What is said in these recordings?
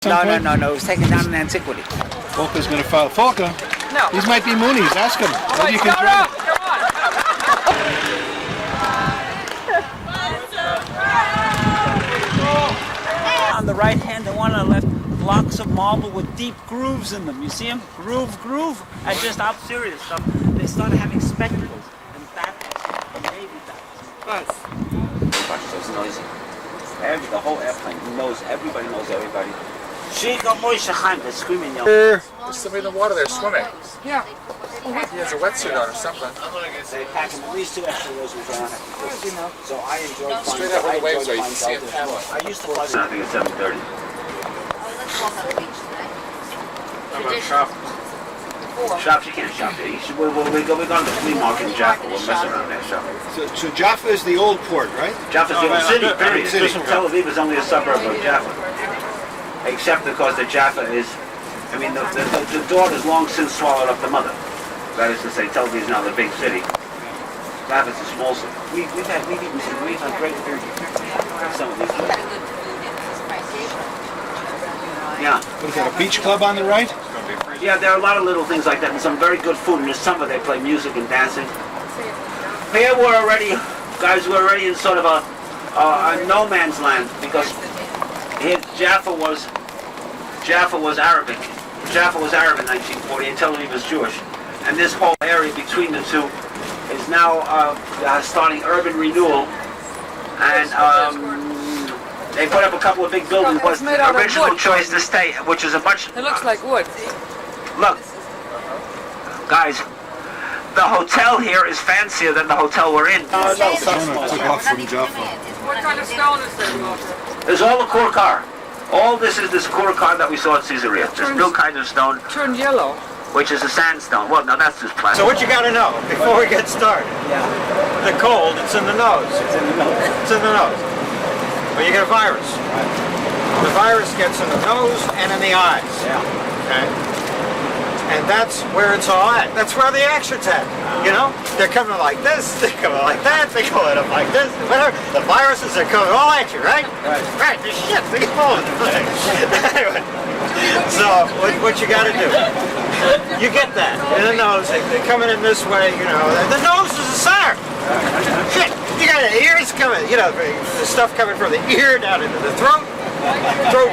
No. It was taken down in antiquity. Fulke's going to file. Fulke? No. These might be Moonies. Ask him. Maybe you can Come drive. On the right hand, the one on the left, blocks of marble with deep grooves in them. You see them? Groove. And just out serious stuff. They started having spectacles and battles, navy battles. So it's noisy. The whole airplane knows, everybody knows everybody. They're screaming, There's somebody in the water there swimming. Yeah. He has a wetsuit on or something. They pack at least 2 extra rows which I don't have to do. So I enjoy flying. Straight out where the waves are, you can see him paddling. I used to fly. I think it's 7:30. How about shop? Shops, you can't shop there. We're going to the flea market in Jaffa. We'll mess around there, shop. So Jaffa is the old port, right? Jaffa's the old city, period. City. Tel Aviv is only a suburb of Jaffa. Except because the Jaffa is, I mean, the daughter has long since swallowed up the mother. That is to say, Tel Aviv is now the big city. Jaffa is a small city. We've had great food. Some of these places. Yeah. What is that, a beach club on the right? Yeah, there are a lot of little things like that, and some very good food. In the summer, they play music and dancing. Here we're already, guys, we're already in sort of a no man's land, because here Jaffa was Arabic. Jaffa was Arab in 1940, and Tel Aviv was Jewish. And this whole area between the two is now starting urban renewal, and they put up a couple of big buildings. Was the original choice to stay, which is a much. It looks like wood. Look, guys, the hotel here is fancier than the hotel we're in. No, took off from Jaffa. What kind of stone is there? There's all the core car. All this is this core car that we saw at Caesarea. There's no kind of stone, Turned yellow. which is a sandstone. Well, no, that's just plastic. So what you got to know before we get started? Yeah, The cold, it's in the nose. it's in the nose. It's in the nose. Well, you get a virus. The virus gets in the nose and in the eyes. Yeah. Okay? And that's where it's all at. That's where the action's at. You know? They're coming like this, they're coming like that, they're going up like this, whatever. The viruses are coming all at you, right? Right, the shit, they're falling. Anyway. So, what you got to do? You get that in the nose. They're coming in this way, you know. The nose is the center. Shit, you got the ears coming, you know, the stuff coming from the ear down into the throat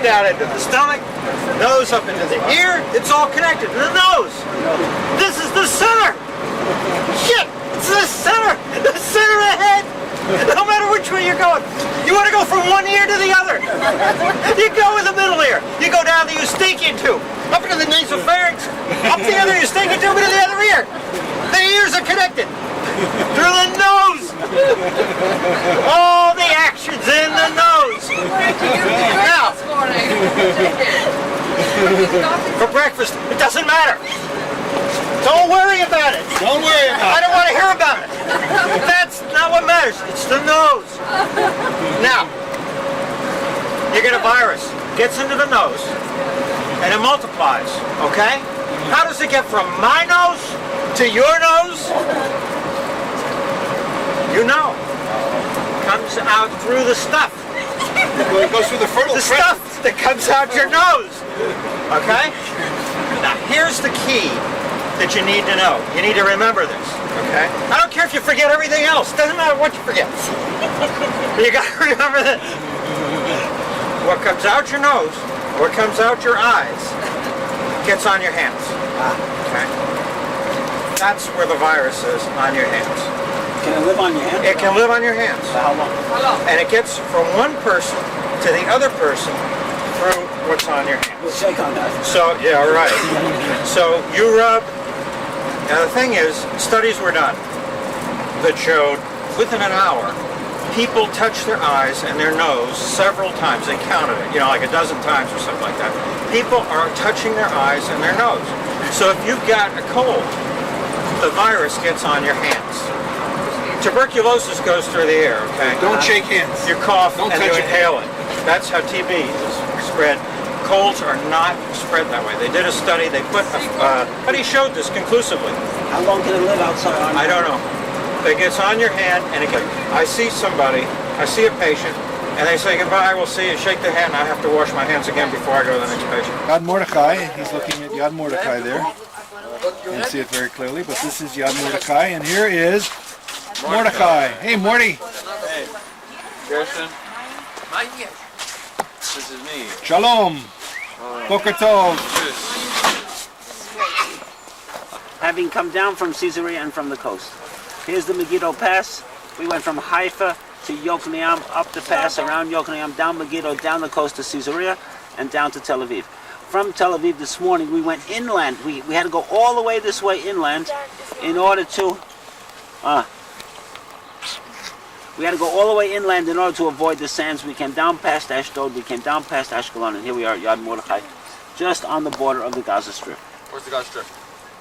down into the stomach, nose up into the ear. It's all connected to the nose. This is the center. Shit, it's the center of the head. No matter which way you're going. You want to go from one ear to the other. You go with the middle ear. You go down the eustachian tube, up into the nasopharynx, up the other eustachian tube into the other ear. The ears are connected through the nose. All the action's in the nose. Now, for breakfast, it doesn't matter. Don't worry about it. Don't worry about I don't want to hear about it. That's not what matters. It's the nose. Now, you get a virus, gets into the nose, and it multiplies, okay? How does it get from my nose to your nose? You know. Comes out through the stuff. Well, it goes through the fertile The stuff that comes out your nose. Okay? Now, here's the key that you need to know. You need to remember this. Okay? I don't care if you forget everything else. Doesn't matter what you forget. You got to remember this. What comes out your nose, what comes out your eyes, gets on your hands. Okay? That's where the virus is, on your hands. Can it live on your hands? It can live on your hands. For how long? And it gets from one person to the other person through what's on your hands. We'll shake on that. So, yeah, right. So you rub. Now the thing is, studies were done that showed within an hour, people touch their eyes and their nose several times. They counted it, you know, like a dozen times or something like that. People are touching their eyes and their nose. So if you've got a cold, the virus gets on your hands. Tuberculosis goes through the air, okay? Don't shake hands. You cough Don't and touch you it. inhale it. That's how TB is spread. Colds are not spread that way. They did a study, they put, but he showed this conclusively. How long can it live outside on I don't know. It gets on your hand and it gets, I see a patient And they say goodbye, we'll see you, shake the hand. I have to wash my hands again before I go to the next patient. Yad Mordechai, he's looking at Yad Mordechai there. You can see it very clearly, but this is Yad Mordechai, and here is Mordechai. Hey, Morty. Hey, Gershon. This is me. Shalom. Boker Tov. Having come down from Caesarea and from the coast. Here's the Megiddo Pass. We went from Haifa to Yokneam, up the pass, around Yokneam, down Megiddo, down the coast to Caesarea, and down to Tel Aviv. From Tel Aviv this morning, we went inland. We had to go all the way this way inland in order to... we had to go all the way inland in order to avoid the sands. We came down past Ashdod, we came down past Ashkelon, and here we are at Yad Mordechai, just on the border of the Gaza Strip. Where's the Gaza Strip?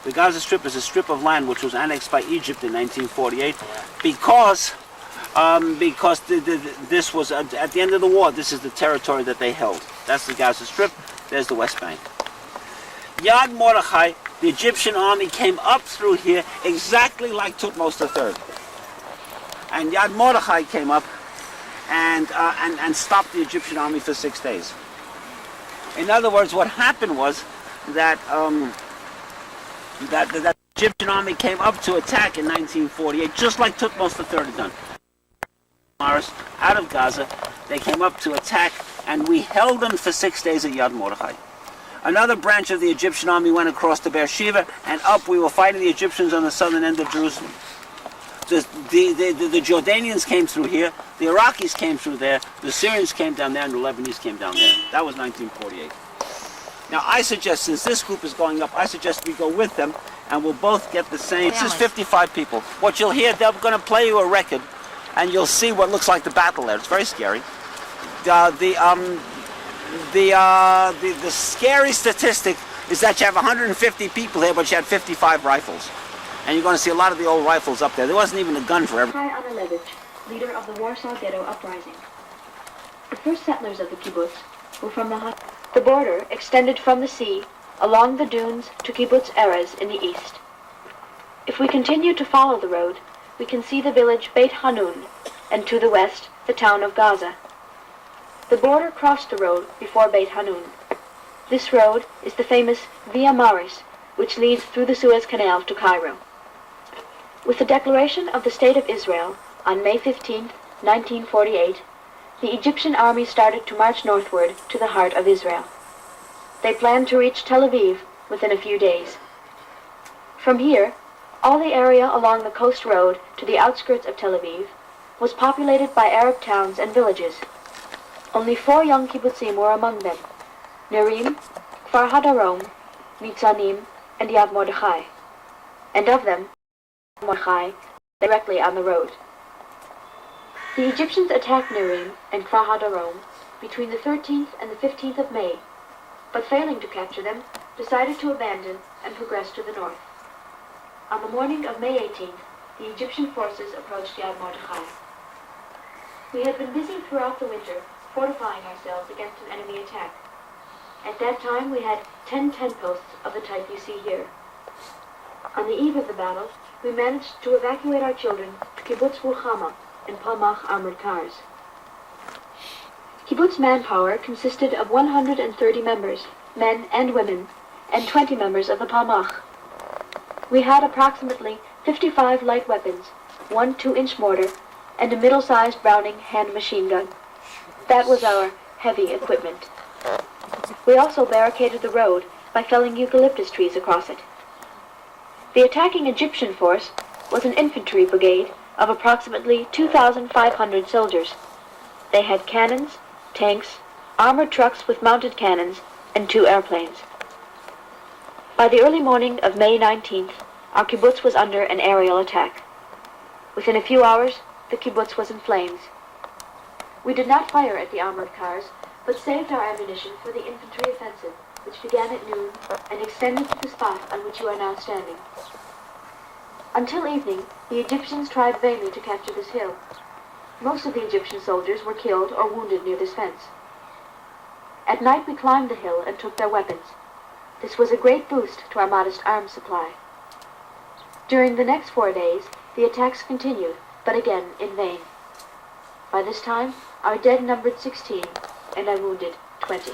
The Gaza Strip is a strip of land which was annexed by Egypt in 1948 because this was, at the end of the war, this is the territory that they held. That's the Gaza Strip, there's the West Bank. Yad Mordechai, the Egyptian army came up through here exactly like Thutmose III. And Yad Mordechai came up and stopped the Egyptian army for 6 days. In other words, what happened was that the Egyptian army came up to attack in 1948, just like Thutmose III had done. Out of Gaza, they came up to attack, and we held them for 6 days at Yad Mordechai. Another branch of the Egyptian army went across to Beersheba, and up we were fighting the Egyptians on the southern end of Jerusalem. The Jordanians came through here, the Iraqis came through there, the Syrians came down there, and the Lebanese came down there. That was 1948. Now I suggest, since this group is going up, I suggest we go with them, and we'll both get the same. This is 55 people. What you'll hear, they're going to play you a record, and you'll see what looks like the battle there. It's very scary. The scary statistic is that you have 150 people here, but you had 55 rifles. And you're going to see a lot of the old rifles up there. There wasn't even a gun for everyone. Mordechai, leader of the Warsaw Ghetto Uprising. The first settlers of the kibbutz were from the Hut. The border extended from the sea, along the dunes to kibbutz Erez in the east. If we continue to follow the road, we can see the village Beit Hanun, and to the west, the town of Gaza. The border crossed the road before Beit Hanun. This road is the famous Via Maris, which leads through the Suez Canal to Cairo. With the declaration of the State of Israel on May 15, 1948, the Egyptian army started to march northward to the heart of Israel. They planned to reach Tel Aviv within a few days. From here, all the area along the coast road to the outskirts of Tel Aviv was populated by Arab towns and villages. Only 4 young kibbutzim were among them: Nerim, Kfar Hadarom, Nitzanim, and Yad Mordechai. And of them, Mordechai, directly on the road. The Egyptians attacked Nerim and Kfar Hadarom between the 13th and the 15th of May, but failing to capture them, decided to abandon and progress to the north. On the morning of May 18th, the Egyptian forces approached Yad Mordechai. We had been busy throughout the winter fortifying ourselves against an enemy attack. At that time, we had 10 tent posts of the type you see here. On the eve of the battle, we managed to evacuate our children to Kibbutz Ruchama and Palmach armored cars. Kibbutz manpower consisted of 130 members, men and women, and 20 members of the Palmach. We had approximately 55 light weapons, 1 2-inch mortar, and a middle-sized Browning hand machine gun. That was our heavy equipment. We also barricaded the road by felling eucalyptus trees across it. The attacking Egyptian force was an infantry brigade of approximately 2,500 soldiers. They had cannons, tanks, armored trucks with mounted cannons, and 2 airplanes. By the early morning of May 19th, our kibbutz was under an aerial attack. Within a few hours, the kibbutz was in flames. We did not fire at the armored cars, but saved our ammunition for the infantry offensive, which began at noon and extended to the spot on which you are now standing. Until evening, the Egyptians tried vainly to capture this hill. Most of the Egyptian soldiers were killed or wounded near this fence. At night we climbed the hill and took their weapons. This was a great boost to our modest arms supply. During the next 4 days, the attacks continued, but again in vain. By this time, our dead numbered 16, and our wounded 20.